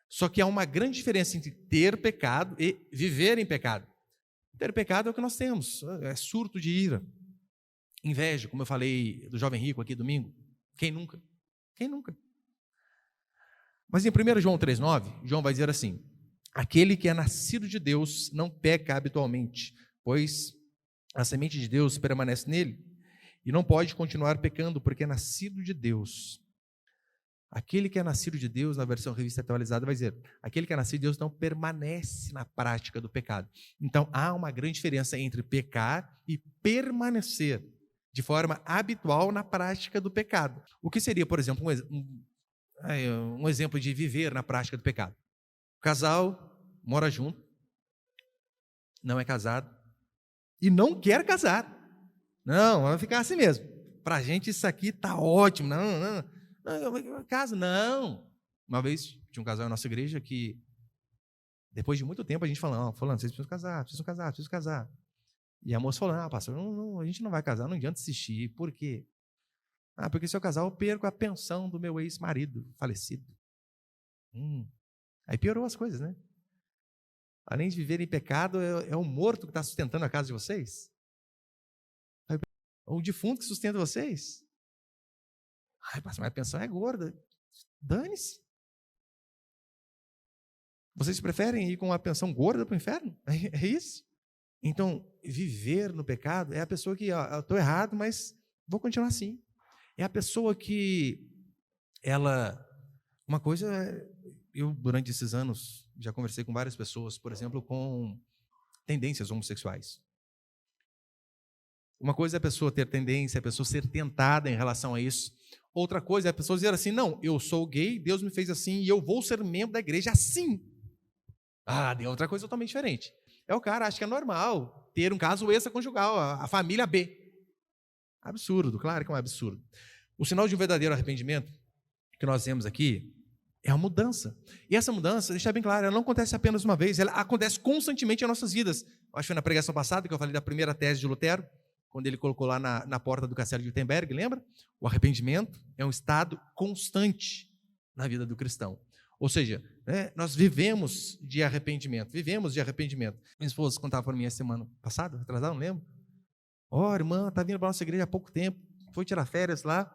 Só que há uma grande diferença entre ter pecado e viver em pecado. Ter pecado é o que nós temos, é surto de ira, inveja, como eu falei do jovem rico aqui domingo. Quem nunca? Quem nunca? Mas em 1 João 3,9, João vai dizer assim: aquele que é nascido de Deus não peca habitualmente, pois a semente de Deus permanece nele e não pode continuar pecando, porque é nascido de Deus. Aquele que é nascido de Deus, na versão revista atualizada, vai dizer: aquele que é nascido de Deus não permanece na prática do pecado. Então, há uma grande diferença entre pecar e permanecer de forma habitual na prática do pecado. O que seria, por exemplo, um exemplo de viver na prática do pecado? O casal mora junto, não é casado e não quer casar. Não, vai ficar assim mesmo. Para a gente isso aqui está ótimo. Não, casa, não. Uma vez tinha um casal na nossa igreja que, depois de muito tempo, a gente falou: fulano, vocês precisam casar. E a moça falou: pastor, a gente não vai casar, não adianta insistir. Por quê? Porque se eu casar, eu perco a pensão do meu ex-marido falecido. Aí piorou as coisas, né? Além de viver em pecado, é o morto que está sustentando a casa de vocês? O defunto que sustenta vocês? Pastor, mas a pensão é gorda. Dane-se. Vocês preferem ir com uma pensão gorda para o inferno? É isso? Então, viver no pecado é a pessoa que, eu estou errado, mas vou continuar assim. É a pessoa que, uma coisa, eu durante esses anos já conversei com várias pessoas, por exemplo, com tendências homossexuais. Uma coisa é a pessoa ter tendência, a pessoa ser tentada em relação a isso. Outra coisa é a pessoa dizer assim: não, eu sou gay, Deus me fez assim e eu vou ser membro da igreja assim. É outra coisa totalmente diferente. O cara acha que é normal ter um caso extraconjugal, a família B. Absurdo, claro que é um absurdo. O sinal de um verdadeiro arrependimento que nós vemos aqui é a mudança. E essa mudança, deixa bem claro, ela não acontece apenas uma vez, ela acontece constantemente em nossas vidas. Acho que foi na pregação passada que eu falei da primeira tese de Lutero, quando ele colocou lá na porta do castelo de Wittenberg, lembra? O arrependimento é um estado constante na vida do cristão. Ou seja, nós vivemos de arrependimento. Minha esposa contava para mim a semana passada, atrasada, não lembro. Irmã, está vindo para a nossa igreja há pouco tempo, foi tirar férias lá,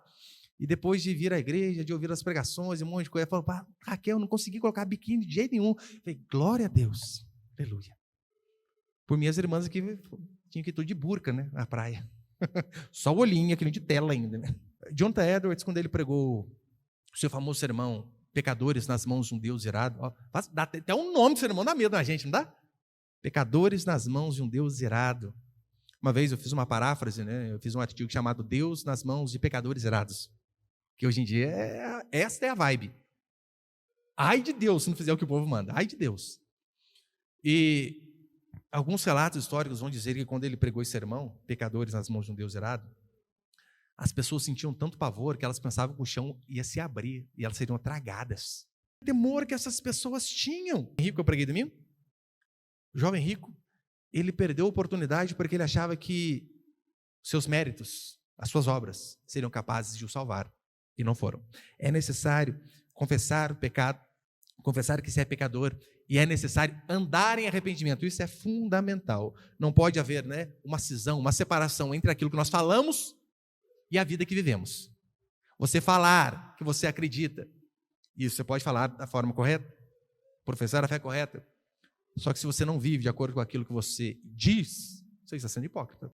e depois de vir à igreja, de ouvir as pregações e um monte de coisa, falou: Raquel, eu não consegui colocar biquíni de jeito nenhum. Falei: glória a Deus, aleluia. Por minhas irmãs aqui, tinha que ir tudo de burca, né, na praia. Só o olhinho, aquele de tela ainda, né? Jonathan Edwards, quando ele pregou o seu famoso sermão, Pecadores nas mãos de um Deus irado, dá até um nome do sermão, dá medo na gente, não dá? Pecadores nas mãos de um Deus irado. Uma vez eu fiz uma paráfrase, né? Eu fiz um artigo chamado Deus nas mãos de pecadores irados, que hoje em dia esta é a vibe. Ai de Deus se não fizer o que o povo manda, ai de Deus. E alguns relatos históricos vão dizer que quando ele pregou esse sermão, Pecadores nas mãos de um Deus irado, as pessoas sentiam tanto pavor que elas pensavam que o chão ia se abrir e elas seriam tragadas. O temor que essas pessoas tinham. O rico, eu preguei domingo? O jovem rico, ele perdeu a oportunidade porque ele achava que seus méritos, as suas obras, seriam capazes de o salvar. E não foram. É necessário confessar o pecado, confessar que se é pecador, e é necessário andar em arrependimento. Isso é fundamental. Não pode haver, uma cisão, uma separação entre aquilo que nós falamos e a vida que vivemos. Você falar que você acredita, isso você pode falar da forma correta, professar a fé correta, só que se você não vive de acordo com aquilo que você diz, você está sendo hipócrita.